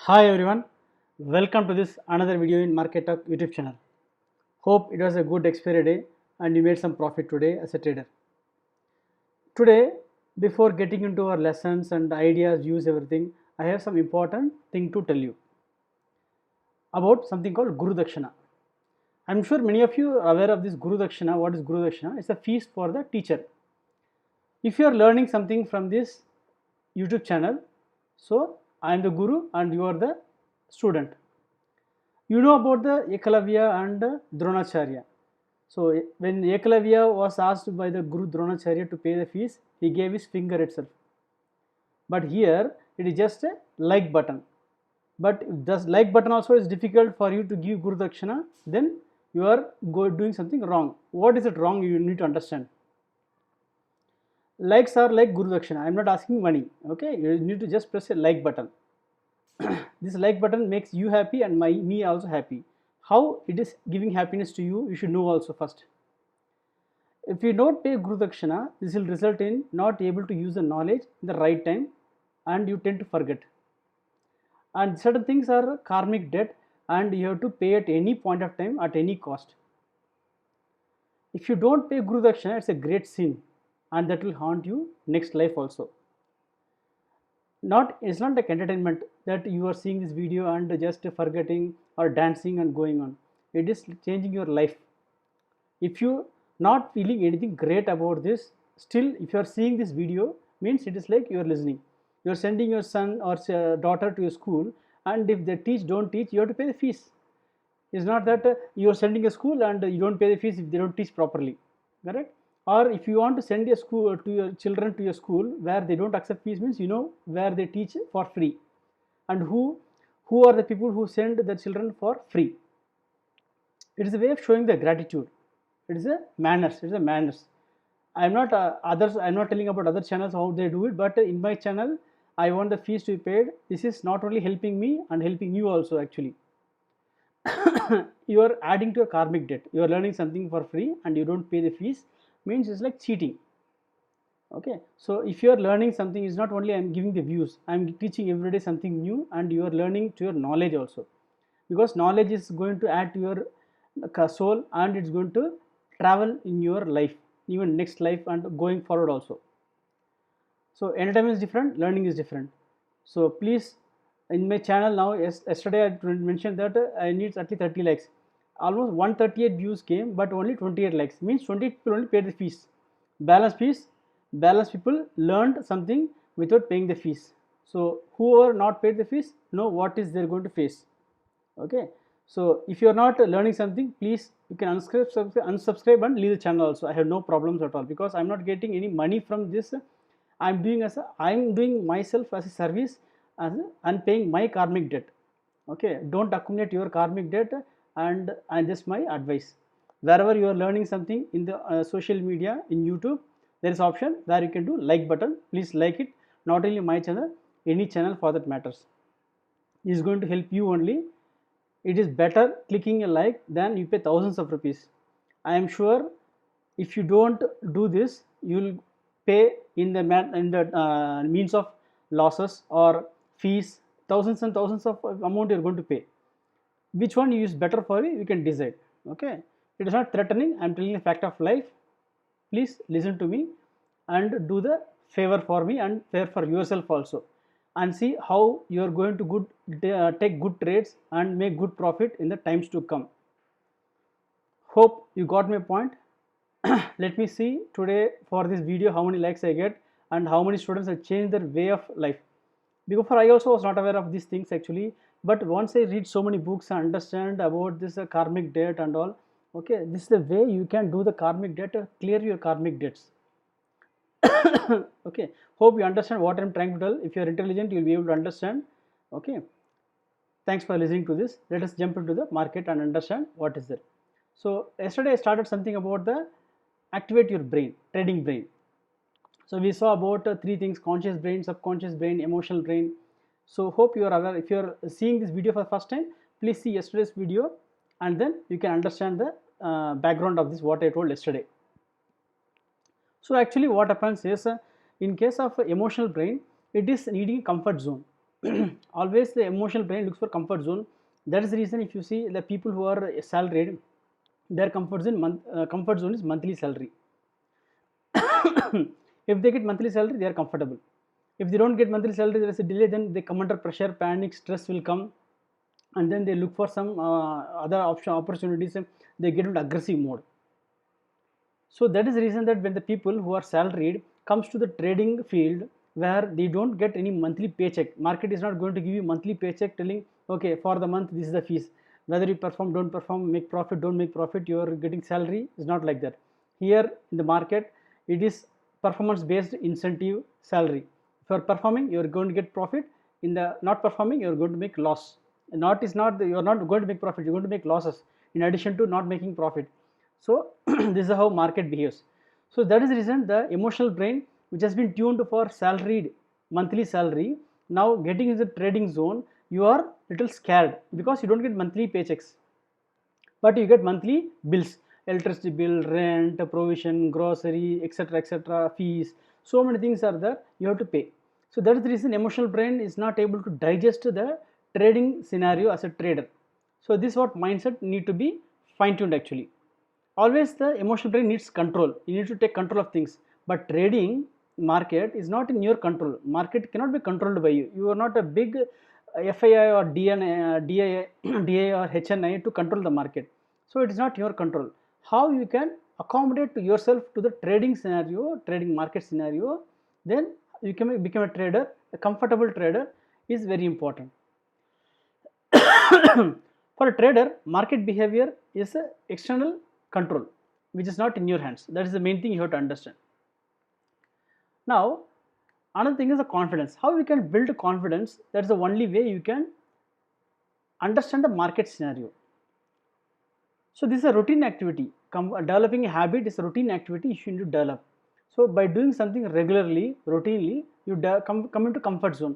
Hi everyone, welcome to this another video in Market Talk YouTube channel. Hope it was a good expiry day and you made some profit today as a trader. Today, before getting into our lessons and ideas, views, everything, I have some important thing to tell you about something called Guru Dakshina. I'm sure many of you are aware of this Guru Dakshina. What is Guru Dakshina? It's a feast for the teacher. If you are learning something from this YouTube channel, so I am the Guru and you are the student. You know about the Ekalavya and Dronacharya. So when Ekalavya was asked by the Guru Dronacharya to pay the fees, he gave his finger itself. But here it is just a like button. But if this like button also is difficult for you to give Guru Dakshina, then you are doing something wrong. What is it wrong? You need to understand. Likes are like Guru Dakshina. I am not asking money. Okay, you need to just press a like button. This like button makes you happy and me also happy. How it is giving happiness to you, you should know also first. If you don't pay Guru Dakshina, this will result in not able to use the knowledge in the right time and you tend to forget. And certain things are karmic debt and you have to pay at any point of time at any cost. If you don't pay Guru Dakshina, it's a great sin and that will haunt you next life also. It's not like entertainment that you are seeing this video and just forgetting or dancing and going on. It is changing your life. If you not feeling anything great about this, still if you are seeing this video, means it is like you are listening. You are sending your son or daughter to your school, and if they don't teach, you have to pay the fees. It's not that you are sending a school and you don't pay the fees if they don't teach properly, correct? Or if you want to send a school to your children to your school where they don't accept fees, means you know where they teach for free and who are the people who send their children for free. It is a way of showing the gratitude. It is a manners. It is a manners. I'm not I'm not telling about other channels how they do it, but in my channel I want the fees to be paid. This is not only helping me and helping you also actually. You are adding to a karmic debt. You are learning something for free and you don't pay the fees, means it's like cheating. Okay, so if you are learning something, it's not only I'm giving the views, I'm teaching every day something new and you are learning to your knowledge also, because knowledge is going to add to your soul and it's going to travel in your life, even next life and going forward also. So entertainment is different, learning is different. So please, in my channel now, yesterday I mentioned that I need at least 30 likes. Almost 138 views came, but only 28 likes, means 20 people only paid the fees. Balance people learned something without paying the fees. So whoever not paid the fees know what is they're going to face. Okay, so if you are not learning something, please you can unsubscribe and leave the channel also. I have no problems at all, because I'm not getting any money from this. I'm doing myself as a service and paying my karmic debt. Okay, don't accumulate your karmic debt, and just my advice. Wherever you are learning something in the social media, in YouTube, there is option where you can do like button. Please like it. Not only my channel, any channel for that matters. It is going to help you only. It is better clicking a like than you pay thousands of rupees. I am sure if you don't do this, you will pay in the means of losses or fees, thousands and thousands of amount you are going to pay. Which one is better for you, you can decide. Okay, it is not threatening, I am telling the fact of life. Please listen to me and do the favor for me and favor for yourself also, and see how you are going to take good trades and make good profit in the times to come. Hope you got my point. Let me see today for this video how many likes I get and how many students have changed their way of life. Before I also was not aware of these things actually, but once I read so many books and understand about this karmic debt and all, okay, this is the way you can do the karmic debt, clear your karmic debts. Okay, hope you understand what I'm trying to tell. If you're intelligent, you'll be able to understand. Okay, thanks for listening to this. Let us jump into the market and understand what is there. So yesterday I started something about the activate your brain, trading brain. So we saw about three things: conscious brain, subconscious brain, emotional brain. So hope you are aware. If you are seeing this video for the first time, please see yesterday's video and then you can understand the background of this, what I told yesterday. So actually what happens is, in case of emotional brain, it is needing a comfort zone. always the emotional brain looks for comfort zone. That is the reason if you see the people who are salaried, their comfort zone is monthly salary. If they get monthly salary, they are comfortable. If they don't get monthly salary, there is a delay, then they come under pressure, panic, stress will come, and then they look for some other opportunities, and they get into aggressive mode. So that is the reason that when the people who are salaried comes to the trading field, where they don't get any monthly paycheck, market is not going to give you monthly paycheck telling, okay, for the month this is the fees, whether you perform, don't perform, make profit, don't make profit, you are getting salary. Is not like that. Here in the market, it is performance based incentive salary. If you are performing, you are going to get profit. In the not performing, you are going to make loss. Not is not, you are not going to make profit, you are going to make losses in addition to not making profit. So this is how market behaves. So that is the reason the emotional brain, which has been tuned for salaried monthly salary, now getting in the trading zone, you are little scared because you don't get monthly paychecks, but you get monthly bills, electricity bill, rent, provision, grocery, etc., fees. So many things are there, you have to pay. So that is the reason emotional brain is not able to digest the trading scenario as a trader. So this is what mindset need to be fine tuned actually. Always the emotional brain needs control. You need to take control of things, but trading market is not in your control. Market cannot be controlled by you. You are not a big FII or DA or HNI to control the market. So it is not your control. How you can accommodate to yourself to the trading scenario, trading market scenario, then you can become a trader. A comfortable trader is very important. For a trader, market behavior is a external control, which is not in your hands. That is the main thing you have to understand. Now, another thing is the confidence. How you can build confidence? That's the only way you can understand the market scenario. So this is a routine activity. Developing a habit is a routine activity you should develop. So by doing something regularly, routinely, you come into comfort zone.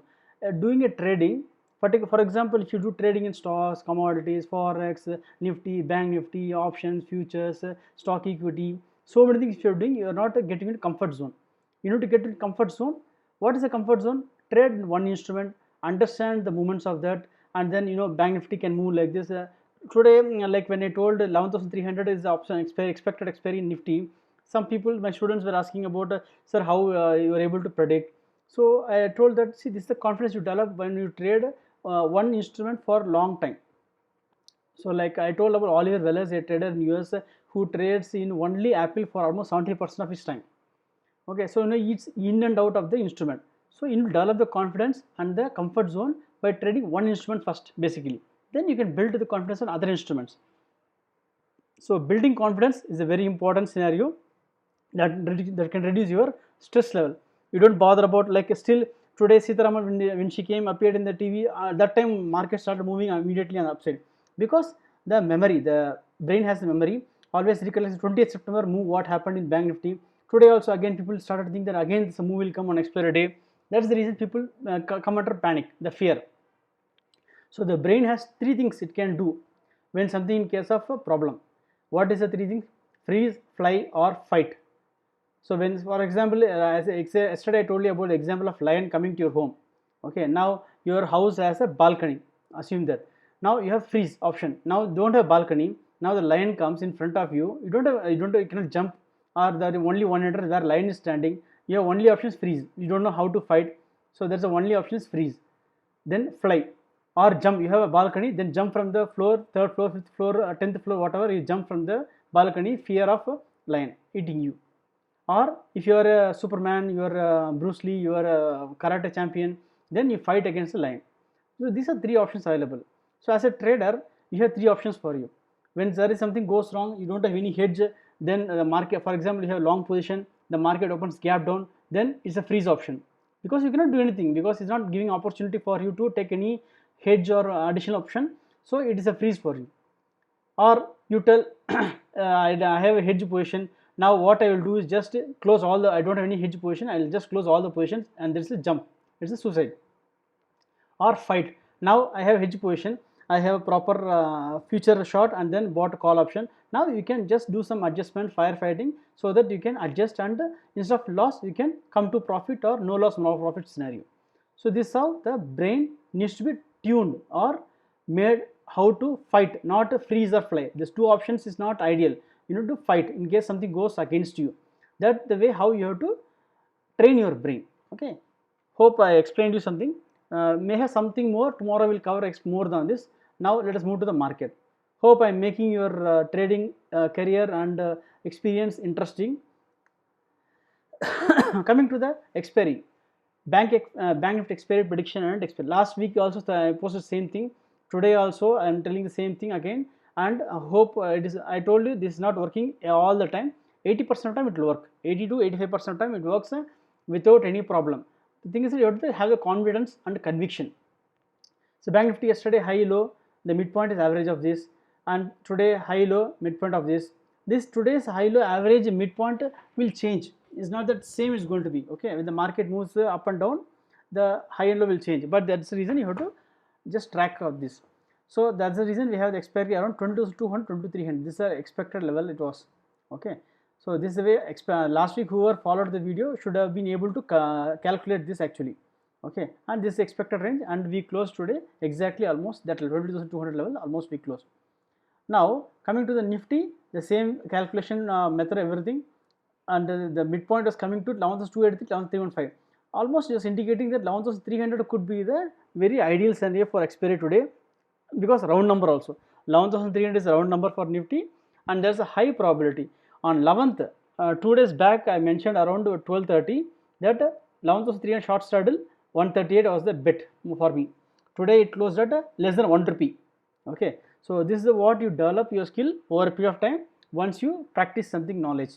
Doing a trading, for example, if you do trading in stocks, commodities, forex, Nifty, bank Nifty, options, futures, stock equity, so many things if you are doing, you are not getting into comfort zone. You need to get into comfort zone. What is a comfort zone? Trade in one instrument, understand the movements of that, and then bank Nifty can move like this. Today, like when I told 11,300 is the option expected expiry in Nifty, some people, my students were asking about, sir, how you are able to predict. So I told that, see, this is the confidence you develop when you trade one instrument for long time. So like I told about Oliver Wells, a trader in US who trades in only Apple for almost 70% of his time. Okay, so it's in and out of the instrument. So you develop the confidence and the comfort zone by trading one instrument first, basically. Then you can build the confidence on other instruments. So building confidence is a very important scenario that can reduce your stress level. You don't bother about, like, still today Sitaraman, when she appeared in the TV, that time market started moving immediately on the upside, because the memory, the brain has the memory, always recollects 20th September move, what happened in bank Nifty. Today also again people started thinking that again this move will come on expiry day. That's the reason people come under panic, the fear. So the brain has three things it can do when something in case of a problem. What is the three things? Freeze, fly, or fight. So when, for example, yesterday I told you about the example of lion coming to your home. Okay, now your house has a balcony. Assume that. Now you have freeze option. Now don't have balcony. Now the lion comes in front of you. You cannot jump, or there is only one enter where lion is standing. You have only option is freeze. You don't know how to fight. So that's the only option is freeze. Then fly or jump. You have a balcony, then jump from the floor, 3rd floor, 5th floor, 10th floor, whatever, you jump from the balcony, fear of a lion eating you. Or if you are a Superman, you are Bruce Lee, you are a karate champion, then you fight against the lion. So these are three options available. So as a trader, you have three options for you. When there is something goes wrong, you don't have any hedge, then the market, for example, you have long position, the market opens gap down, then it's a freeze option, because you cannot do anything, because it's not giving opportunity for you to take any hedge or additional option. So it is a freeze for you. Or you tell I have a hedge position. Now what I will do is just close all the, I don't have any hedge position, I will just close all the positions, and there is a jump, it's a suicide. Or fight. Now I have hedge position, I have a proper future short and then bought call option. Now you can just do some adjustment, firefighting, so that you can adjust, and instead of loss you can come to profit or no loss no profit scenario. So this is how the brain needs to be tuned or made how to fight, not freeze or fly. These two options is not ideal. You need to fight in case something goes against you. That's the way how you have to train your brain. Okay, hope I explained you something. May have something more tomorrow. Will cover more than this. Now let us move to the market. Hope I am making your trading career and experience interesting. Coming to the expiry, bank Nifty expiry prediction and expiry. Last week also I posted same thing. Today also I am telling the same thing again, and hope it is. I told you this is not working all the time. 80% of time it will work. 80 to 85% of time it works without any problem. The thing is that you have to have the confidence and conviction. So bank Nifty yesterday high low, the midpoint is average of this, and today high low midpoint of this. This today's high low average midpoint will change. It's not that same is going to be. Okay, when the market moves up and down, the high and low will change. But that's the reason you have to just track of this. So that's the reason we have the expiry around 22,200, 22,300. This is the expected level it was. Okay. So this is the way last week whoever followed the video should have been able to calculate this actually. Okay, and this is expected range, and we closed today exactly almost that 22,200 level, almost we closed. Now coming to the Nifty, the same calculation method, everything, and the midpoint was coming to 11,283, 11,315. Almost just indicating that 11,300 could be the very ideal scenario for expiry today, because round number also 11,300 is a round number for Nifty, and there's a high probability. On 11th, 2 days back I mentioned around 12:30 that 11,300 short straddle, 138 was the bet for me. Today it closed at less than 1 rupee. Okay, so this is what you develop your skill over a period of time once you practice something knowledge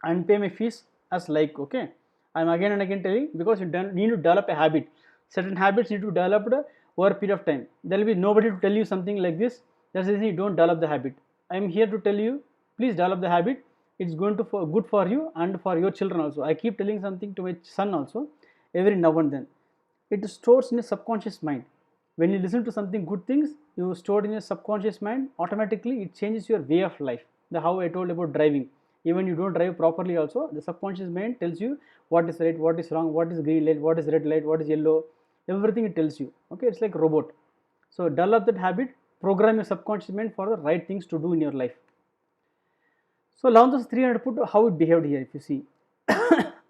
and pay my fees as like. Okay, I am again and again telling, because you need to develop a habit. Certain habits need to be developed over a period of time. There will be nobody to tell you something like this. That's the reason you don't develop the habit. I am here to tell you, please develop the habit. It's going to good for you and for your children also. I keep telling something to my son also every now and then. It stores in a subconscious mind. When you listen to something good things, you store in your subconscious mind, automatically it changes your way of life. The how I told about driving. Even you don't drive properly also, the subconscious mind tells you what is right, what is wrong, what is green light, what is red light, what is yellow, everything it tells you. Okay, it's like a robot. So develop that habit, program your subconscious mind for the right things to do in your life. So 11,300 put, how it behaved here if you see.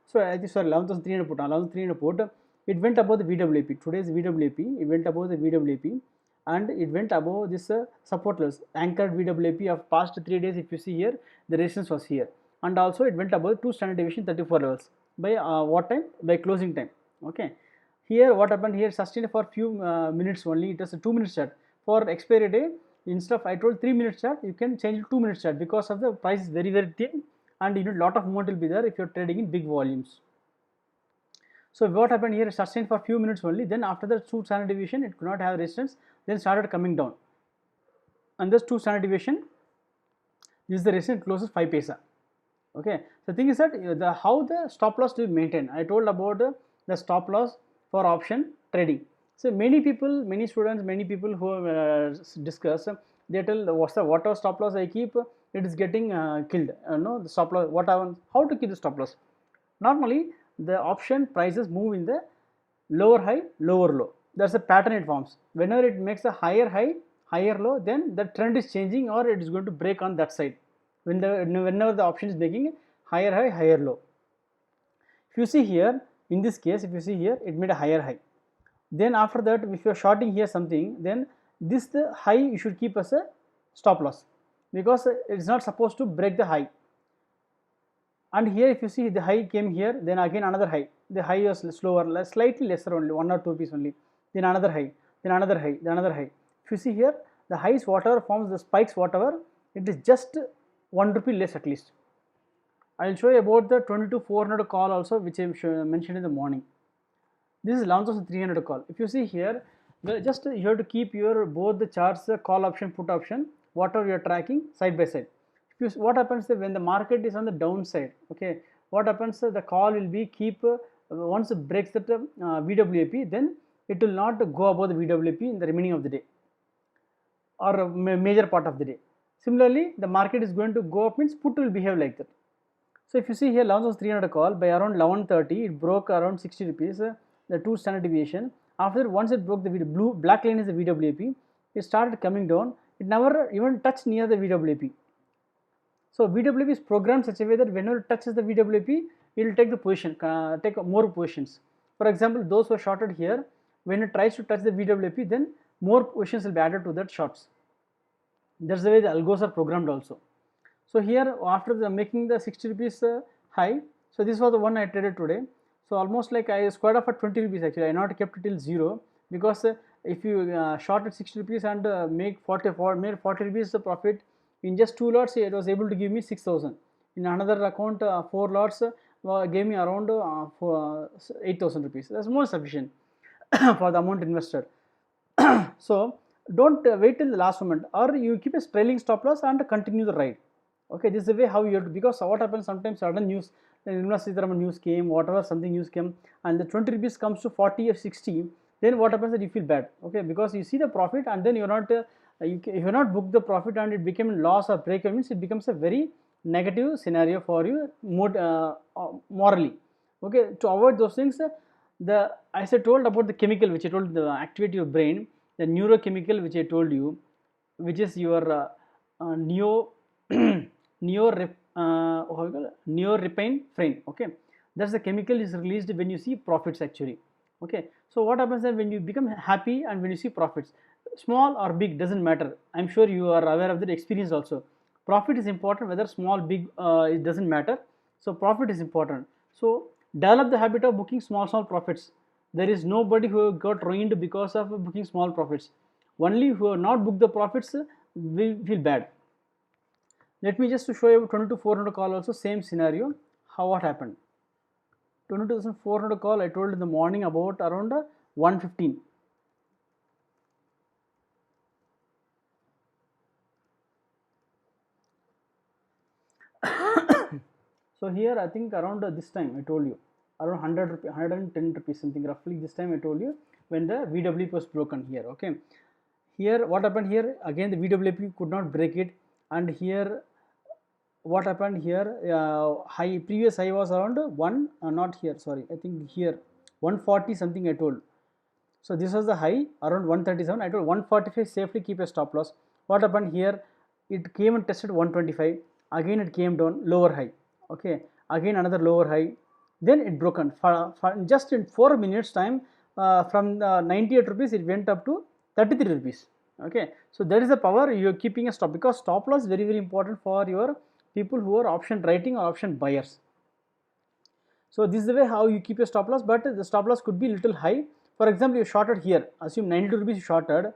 So I think, sorry, 11,300 put, 11,300 put, it went above the VWAP. Today's VWAP, it went above the VWAP, and it went above this support levels, anchored VWAP of past 3 days. If you see here, the resistance was here, and also it went above 2 standard deviation 34 levels by what time? By closing time. Okay, here what happened here, sustained for few minutes only. It was a 2 minute chart. For expiry day, instead of I told 3 minute chart, you can change it 2 minute chart, because of the price is very thin, and you know lot of movement will be there if you're trading in big volumes. So what happened here, sustained for few minutes only, then after the 2 standard deviation it could not have resistance, then started coming down, and this 2 standard deviation, this is the resistance, closes 5 paisa. Okay, the thing is that how the stop loss to be maintained. I told about the stop loss for option trading. So many people, many students, many people who discuss, they tell whatever stop loss I keep, it is getting killed. No, the stop loss, how to keep the stop loss? Normally the option prices move in the lower high, lower low. That's a pattern it forms. Whenever it makes a higher high, higher low, then the trend is changing, or it is going to break on that side. Whenever the option is making higher high, higher low. If you see here, in this case, if you see here, it made a higher high. Then after that, if you are shorting here something, then this the high you should keep as a stop loss, because it is not supposed to break the high. And here if you see, the high came here, then again another high. The high was slower, slightly lesser only, 1 or 2 rupees only. Then another high, then another high, then another high. If you see here, the highs whatever forms, the spikes whatever, it is just 1 rupee less at least. I will show you about the 22,400 call also, which I mentioned in the morning. This is 11,300 call. If you see here, just you have to keep your both the charts, call option, put option, whatever you are tracking, side by side. What happens when the market is on the downside? Okay, what happens? The call will be keep once it breaks that VWAP, then it will not go above the VWAP in the remaining of the day or a major part of the day. Similarly, the market is going to go up, means put will behave like that. So if you see here, 11,300 call by around 11:30, it broke around 60 rupees. the 2 standard deviation. After once it broke the black line is the VWAP, it started coming down. It never even touched near the VWAP. So VWAP is programmed such a way that whenever it touches the VWAP, it will take the position, take more positions. For example, those who are shorted here, when it tries to touch the VWAP, then more positions will be added to that shorts. That's the way the algos are programmed also. So here after the making the 60 rupees high, so this was the one I traded today. So almost like I squared off at 20 rupees actually. I not kept it till 0 because if you short at 60 rupees and made 40 rupees the profit in just 2 lots, it was able to give me 6,000. In another account 4 lots gave me around 8,000 rupees. That's more sufficient for the amount invested. So don't wait till the last moment, or you keep a trailing stop loss and continue the ride. Okay, this is the way how you have to, because what happens sometimes sudden news, Nirmala Sitharaman news came, whatever something news came, and the 20 rupees comes to 40 or 60, then what happens that you feel bad, okay, because you see the profit and then you're not you not booked the profit and it became loss or break, means it becomes a very negative scenario for you morally. Okay, to avoid those things, as I told about the chemical which I told the activate your brain, the neurochemical which I told you, which is your norepinephrine. Okay, that's the chemical is released when you see profits actually. Okay, so what happens then when you become happy and when you see profits, small or big doesn't matter. I'm sure you are aware of that experience also. Profit is important, whether small, big, it doesn't matter. So profit is important. So develop the habit of booking small profits. There is nobody who got ruined because of booking small profits. Only who have not booked the profits will feel bad. Let me just show you 22,400 call also, same scenario. What happened? 22,400 call I told in the morning about around 115. So here I think around this time I told you around 110 rupees something roughly, this time I told you when the VWAP was broken here. Okay, here what happened here, again the VWAP could not break it, and here what happened here, previous high was around not here, sorry, I think here 140 something I told. So this was the high around 137. I told 145 safely keep a stop loss. What happened here, it came and tested 125, again it came down, lower high. Okay, again another lower high, then it broken just in 4 minutes time, from 98 rupees it went up to 33 rupees. Okay, so that is the power you are keeping a stop, because stop loss is very important for your people who are option writing or option buyers. So this is the way how you keep your stop loss, but the stop loss could be little high. For example, you shorted here, assume 92 rupees you shorted,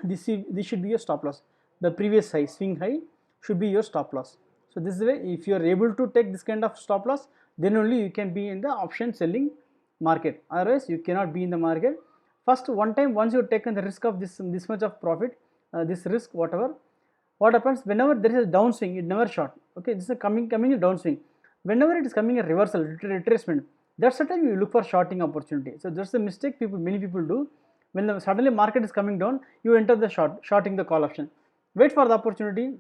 this should be your stop loss. The previous high, swing high, should be your stop loss. So this is the way, if you are able to take this kind of stop loss, then only you can be in the option selling market. Otherwise, you cannot be in the market. First, once you have taken the risk of this much of profit, this risk whatever, what happens whenever there is a downswing, it never short. Okay, this is coming a downswing. Whenever it is coming a reversal, retracement, that's the time you look for shorting opportunity. So that's the mistake many people do. When suddenly market is coming down, you enter the shorting the call option. Wait for the opportunity.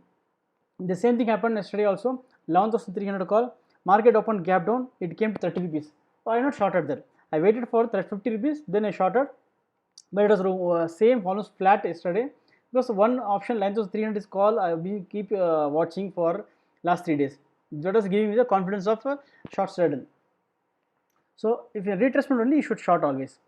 The same thing happened yesterday also. 11,300 call, market opened gap down, it came to 30 rupees. So I not shorted there. I waited for 50 rupees, then I shorted, but it was same almost flat yesterday, because one option 11,300 is call I will keep watching for last 3 days. That was giving me the confidence of short straddle. So if you retracement only, you should short always.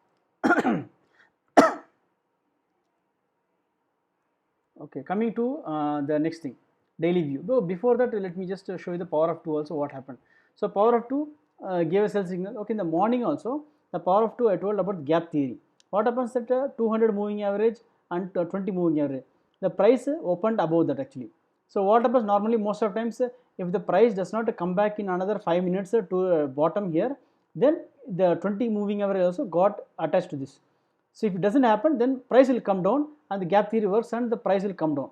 Okay, coming to the next thing, daily view. Though before that, let me just show you the power of 2 also what happened. So power of 2 gave a sell signal. Okay, in the morning also, the power of 2 I told about gap theory. What happens that 200 moving average and 20 moving average, the price opened above that actually. So what happens normally most of times, if the price does not come back in another 5 minutes to bottom here, then the 20 moving average also got attached to this. So if it doesn't happen, then price will come down and the gap theory works and the price will come down.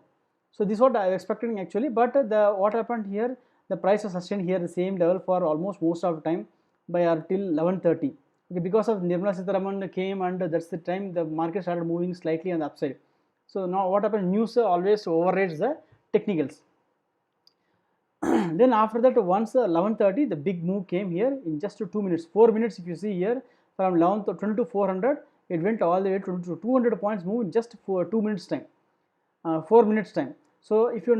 So this is what I was expecting actually, but what happened here, the price was sustained here the same level for almost most of the time by till 11:30. Okay, because of Nirmala Sitharaman came and that's the time the market started moving slightly on the upside. So now what happened, news always overrates the technicals. Then after that, once 11:30 the big move came here in just 2 minutes, 4 minutes if you see here, from 11 to 22,400, it went all the way to 200 points move in just for 2 minutes time, 4 minutes time. So if you're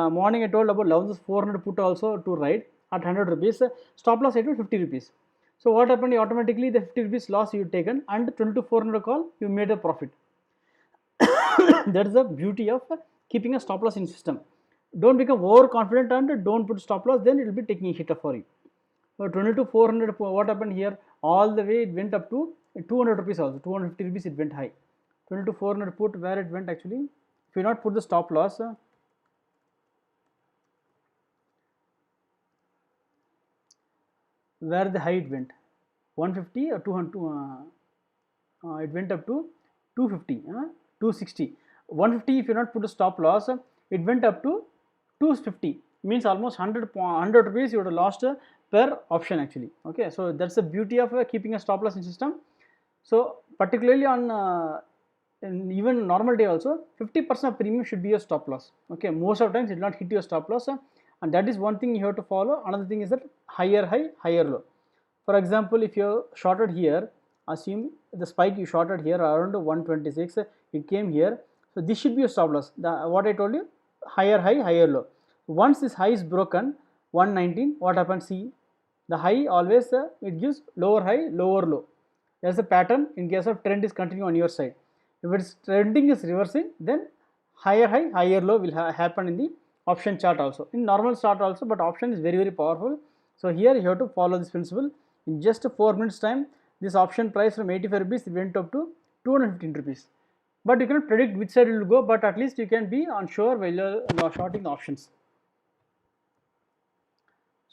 morning I told about 11,400 put also to ride at 100 rupees, stop loss at 50 rupees. So what happened, automatically the 50 rupees loss you taken and 22,400 call you made a profit. That is the beauty of keeping a stop loss in system. Don't become overconfident and don't put stop loss, then it will be taking a hit for you. So 22,400, what happened here, all the way it went up to 200 rupees also, 250 rupees it went high. 22,400 put, where it went actually, if you not put the stop loss, where the high it went, 150 or 200, it went up to 250, 260, 150 if you not put a stop loss, it went up to 250, means almost 100 rupees you would have lost per option actually. Okay, so that's the beauty of keeping a stop loss in system. So particularly on even normal day also, 50% of premium should be your stop loss. Okay, most of the times it will not hit your stop loss, and that is one thing you have to follow. Another thing is that higher high, higher low. For example, if you shorted here, assume the spike you shorted here around 126, it came here, so this should be your stop loss. What I told you, higher high, higher low. Once this high is broken, 119, what happens? See, the high always it gives lower high, lower low. There's a pattern in case of trend is continuing on your side. If it's trending is reversing, then higher high, higher low will happen in the option chart also, in normal chart also, but option is very powerful. So here you have to follow this principle. In just 4 minutes time, this option price from 85 rupees went up to 215 rupees. But you cannot predict which side it will go, but at least you can be on sure while you are shorting the options.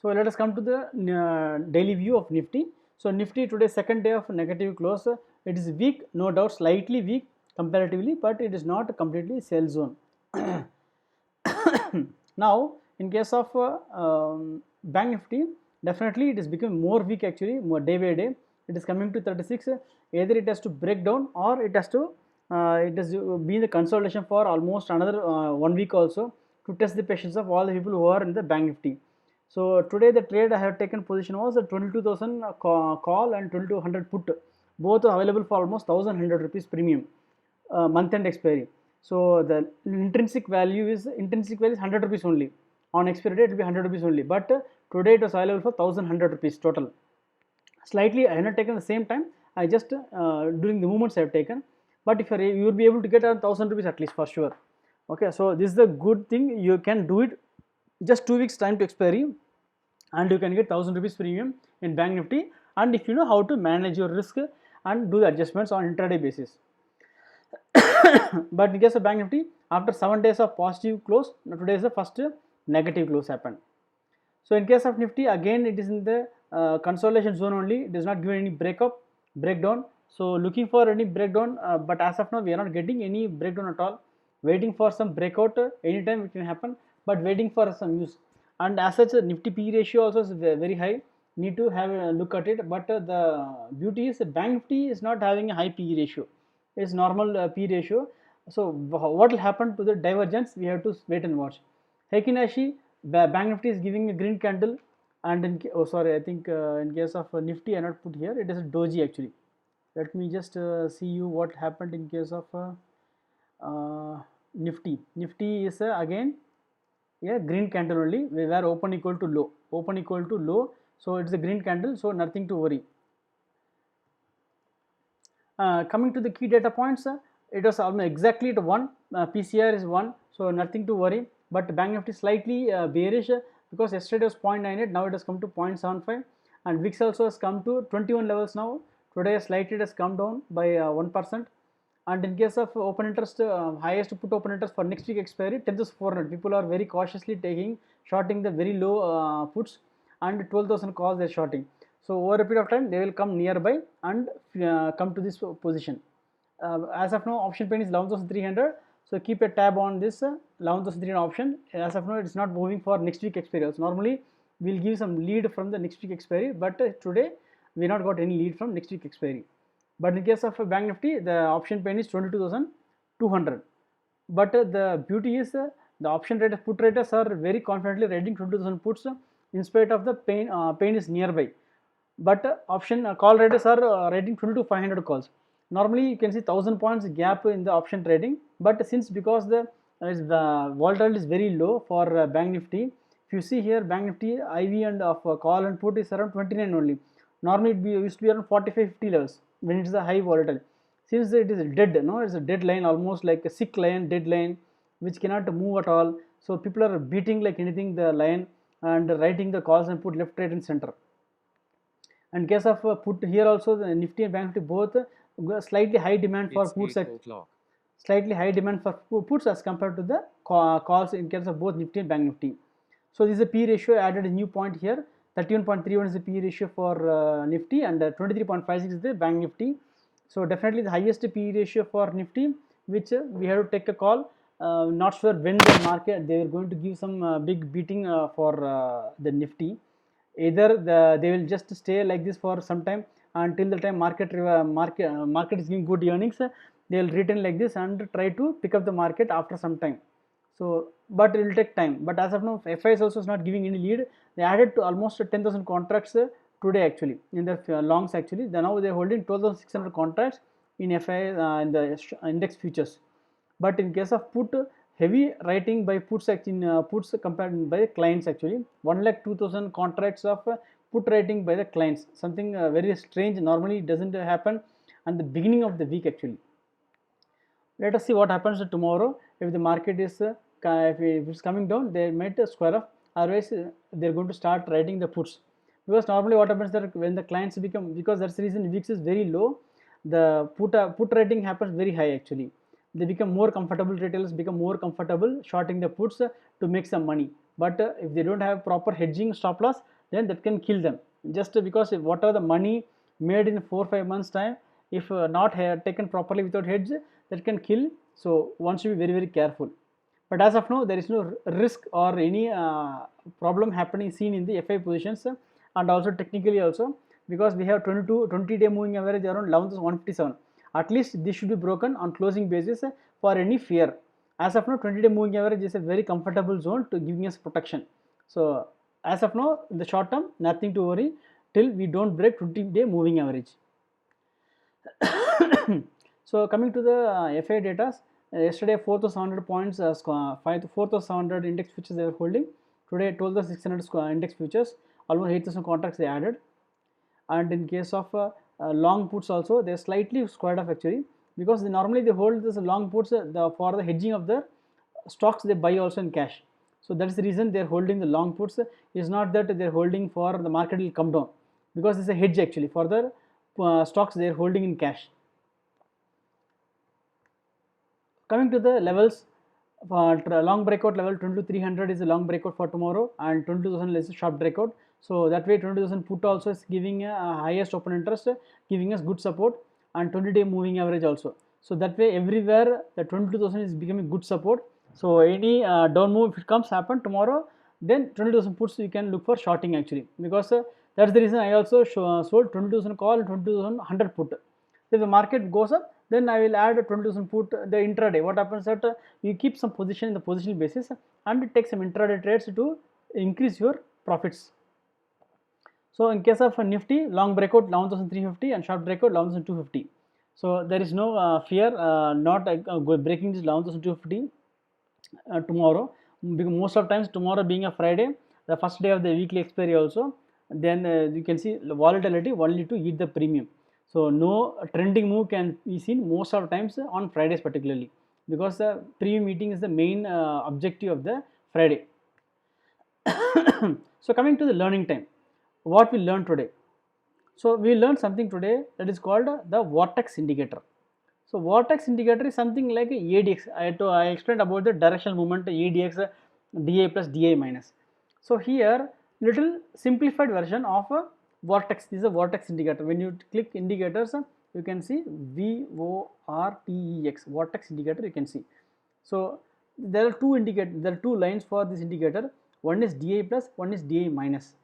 So let us come to the daily view of Nifty. So Nifty today, second day of negative close. It is weak, no doubt, slightly weak comparatively, but it is not completely sell zone. Now in case of Bank Nifty, definitely it is becoming more weak actually, more day by day. It is coming to 36. Either it has to break down or it has to be in the consolidation for almost another 1 week also, to test the patience of all the people who are in the Bank Nifty. So today the trade I have taken position was a 22,000 call and 2200 put, both are available for almost 1,100 rupees premium, month end expiry. So the intrinsic value is 100 rupees only. On expiry date it will be 100 rupees only, but today it was available for 1,100 rupees total. Slightly I have not taken the same time, I just during the movements I have taken, but if you will be able to get around 1,000 rupees at least for sure. Okay, so this is the good thing, you can do it just 2 weeks time to expiry and you can get 1,000 rupees premium in Bank Nifty, and if you know how to manage your risk and do the adjustments on intraday basis. But in case of Bank Nifty, after 7 days of positive close, today is the first negative close happened. So in case of Nifty, again it is in the consolidation zone only, it does not give any breakdown. So looking for any breakdown, but as of now we are not getting any breakdown at all. Waiting for some breakout, anytime it can happen, but waiting for some news. And as such, Nifty P ratio also is very high, need to have a look at it. But the beauty is Bank Nifty is not having a high P ratio, it's normal P ratio. So what will happen to the divergence, we have to wait and watch. Heikin Ashi, Bank Nifty is giving a green candle, and in I think in case of Nifty I not put here, it is a doji actually. Let me just see you what happened in case of Nifty. Nifty is again green candle only, where open equal to low, so it's a green candle, so nothing to worry. Coming to the key data points, it was almost exactly at 1, PCR is 1, so nothing to worry. But Bank Nifty slightly bearish, because yesterday was 0.98, now it has come to 0.75, and VIX also has come to 21 levels now. Today slightly it has come down by 1%. And in case of open interest, highest put open interest for next week expiry 10,400. People are very cautiously shorting the very low puts, and 12,000 calls they are shorting. So over a period of time they will come nearby and come to this position. As of now, option pain is 11,300. So keep a tab on this 11,300 option. As of now, it is not moving for next week expiry. So normally we will give some lead from the next week expiry, but today we not got any lead from next week expiry. But in case of Bank Nifty, the option pain is 22,200. But the beauty is the option traders, put traders are very confidently trading 22,000 puts in spite of the pain is nearby. but option call traders are writing 20 to 500 calls. Normally you can see 1000 points gap in the option trading, but since because the volatility is very low for bank nifty, if you see here bank nifty IV and of call and put is around 29 only. Normally it used to be around 45-50 levels when it is a high volatile. Since it is dead, no, it's a dead line, almost like a sick line, dead line, which cannot move at all. So people are beating like anything the line and writing the calls and put left, right and center. And case of put here also, the Nifty and Bank Nifty both slightly high demand for puts, slightly high demand for puts as compared to the calls in case of both Nifty and Bank Nifty. So this is a P ratio, added a new point here. 31.31 is the P ratio for Nifty and 23.56 is the Bank Nifty. So definitely the highest P ratio for Nifty, which we have to take a call. Not sure when the market they are going to give some big beating for the Nifty. Either they will just stay like this for some time until the time market is giving good earnings, they will return like this and try to pick up the market after some time. So but it will take time. But as of now, FIs also is not giving any lead. They added to almost 10,000 contracts today actually in the longs actually. Now they are holding 12,600 contracts in FI in the index futures. But in case of put, heavy writing by puts actually puts compared by the clients actually. 1,02,000 contracts of put writing by the clients. Something very strange. Normally it doesn't happen at the beginning of the week actually. Let us see what happens tomorrow. If the market is if it's coming down, they might square off. Otherwise, they're going to start writing the puts. Because normally what happens that when the clients become, because that's the reason VIX is very low, the put writing happens very high actually. They become more comfortable, retailers become more comfortable shorting the puts to make some money. But if they don't have proper hedging stop loss, then that can kill them. Just because if whatever the money made in 4-5 months time, if not taken properly without hedge, that can kill. So one should be very, very careful. But as of now, there is no risk or any problem happening seen in the FI positions and also technically also, because we have 20-day moving average around 11,157. At least this should be broken on closing basis for any fear. As of now, 20-day moving average is a very comfortable zone to giving us protection. So as of now, in the short term, nothing to worry till we don't break 20-day moving average. So coming to the FI data, yesterday 4,700 points, 4,700 index futures they were holding. Today 12,600 index futures, almost 8,000 contracts they added. And in case of long puts also, they are slightly squared off actually, because normally they hold this long puts for the hedging of the stocks they buy also in cash. So that is the reason they are holding the long puts. Is not that they are holding for the market will come down, because it's a hedge actually for the stocks they are holding in cash. Coming to the levels, long breakout level 22,300 is a long breakout for tomorrow, and 22,000 is a short breakout. So that way 22,000 put also is giving a highest open interest, giving us good support, and 20-day moving average also. So that way everywhere the 22,000 is becoming good support. So any down move if it comes happen tomorrow, then 20,000 puts you can look for shorting actually, because that's the reason I also sold 20,000 call and 20,100 put. If the market goes up, then I will add 20,000 put the intraday. What happens that you keep some position in the positional basis and take some intraday trades to increase your profits. So in case of Nifty, long breakout 11,350 and short breakout 11,250. So there is no fear not breaking this 11,250 tomorrow, because most of times tomorrow being a Friday, the first day of the weekly expiry also, then you can see the volatility only to eat the premium. So no trending move can be seen most of times on Fridays particularly, because the premium meeting is the main objective of the Friday. So coming to the learning time, what we learned today. So we learned something today that is called the Vortex indicator. So Vortex indicator is something like ADX. I explained about the directional movement ADX, DA plus DA minus. So here little simplified version of a Vortex. This is a Vortex indicator. When you click indicators, you can see VORTEX, Vortex indicator you can see. So there are two lines for this indicator. One is DA plus, one is DA minus.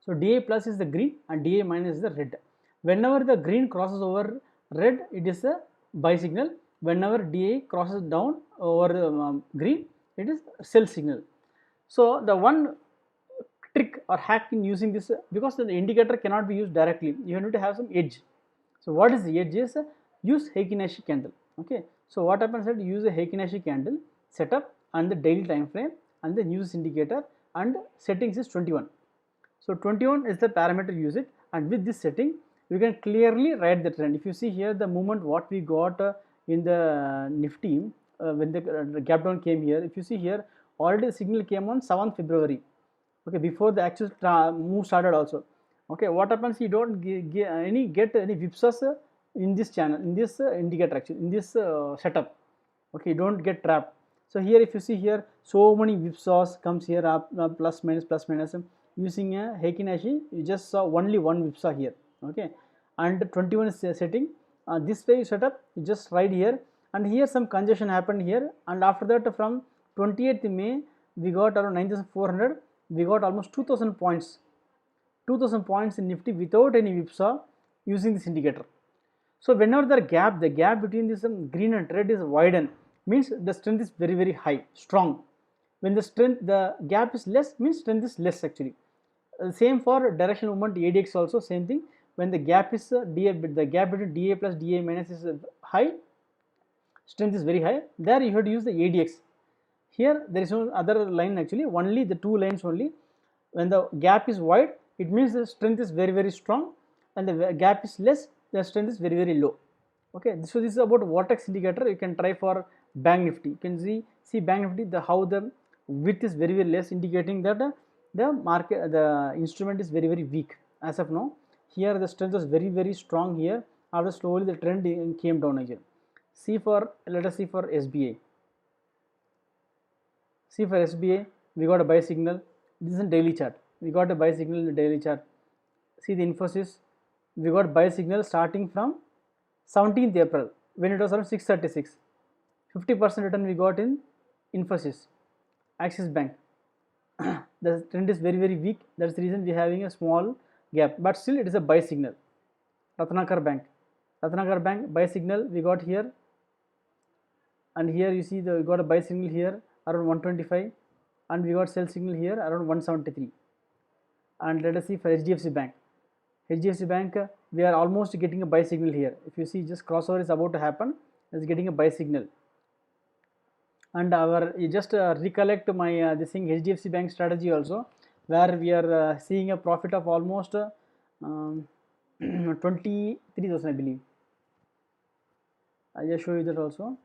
So DA plus is the green and DA minus is the red. Whenever the green crosses over red, it is a buy signal. Whenever DA crosses down over green, it is sell signal. So the one trick or hack in using this, because the indicator cannot be used directly, you need to have some edge. So what is the edge is, use Heikin-Ashi candle. Okay, so what happens that you use a Heikin-Ashi candle setup and the daily time frame and the news indicator, and settings is 21. So 21 is the parameter, use it, and with this setting you can clearly write the trend. If you see here the movement what we got in the Nifty when the gap down came here, if you see here already the signal came on 7th February. Okay, before the actual move started also. Okay, what happens, you don't get any whipsaws in this channel, in this indicator actually, in this setup. Okay, you don't get trapped. So here if you see here, so many whipsaws comes here up, plus minus plus minus. Using a Heikin-Ashi, you just saw only one whipsaw here. Okay, and 21 is setting. This way you set up, you just write here, and here some congestion happened here, and after that from 28th May we got around 9,400, we got almost 2,000 points. 2,000 points in Nifty without any whipsaw using this indicator. So whenever the gap between this green and red is widen, means the strength is very high, strong. When the gap is less, means strength is less actually. Same for directional movement ADX also, same thing. When the gap is the gap between DA plus DA minus is high, strength is very high. There you have to use the ADX. Here there is no other line actually, only the two lines only. When the gap is wide, it means the strength is very strong, and the gap is less, the strength is very low. Okay, so this is about Vortex indicator. You can try for Bank Nifty. You can see Bank Nifty, how the width is very less, indicating that the instrument is very weak as of now. Here the strength was very strong here. After slowly the trend came down again. Let us see for SBI. See for SBI, we got a buy signal. This is a daily chart. We got a buy signal in the daily chart. See the Infosys, we got buy signal starting from 17th April when it was around 636. 50% return we got in Infosys. Axis Bank. The trend is very weak. That's the reason we are having a small gap, but still it is a buy signal. Ratnakar Bank buy signal we got here, and here you see we got a buy signal here around 125, and we got sell signal here around 173. And let us see for HDFC Bank. We are almost getting a buy signal here. If you see, just crossover is about to happen, it's getting a buy signal. And you just recollect my this thing HDFC Bank strategy also, where we are seeing a profit of almost 23,000 I believe. I just show you that also.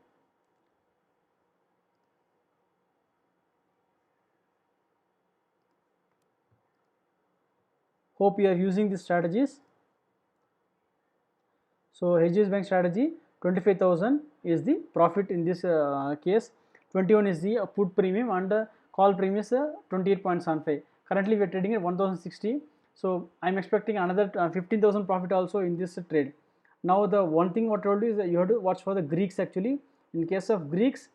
Hope you are using these strategies. So HDFC Bank strategy, 25,000 is the profit in this case. 21 is the put premium, and call premium is 28.75. Currently we are trading at 1,060. So I am expecting another 15,000 profit also in this trade. Now the one thing what I told you is that you have to watch for the Greeks actually. In case of Greeks,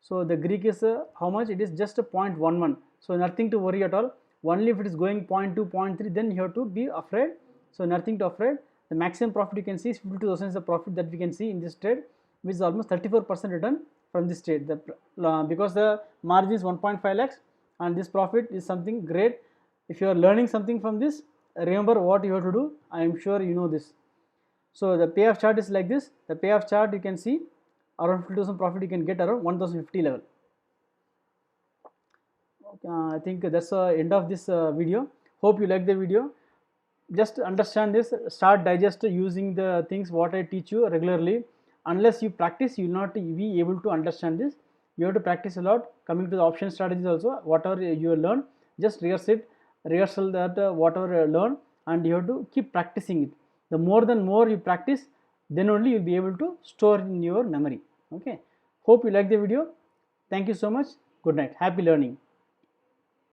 so the Greek is how much? It is just a 0.11. So nothing to worry at all. Only if it is going 0.2, 0.3, then you have to be afraid. So nothing to afraid. The maximum profit you can see is 52,000 is the profit that we can see in this trade, which is almost 34% return from this trade. Because the margin is 1.5 lakhs, and this profit is something great. If you are learning something from this, remember what you have to do. I am sure you know this. So the payoff chart is like this. The payoff chart you can see around 50,000 profit you can get around 1,050 level. I think that's the end of this video. Hope you like the video. Just understand this, start digest using the things what I teach you regularly. Unless you practice, you will not be able to understand this. You have to practice a lot. Coming to the option strategies also, whatever you learn, just rehearsal that whatever you learn, and you have to keep practicing it. The more you practice, then only you will be able to store in your memory. Okay. Hope you like the video. Thank you so much. Good night. Happy learning.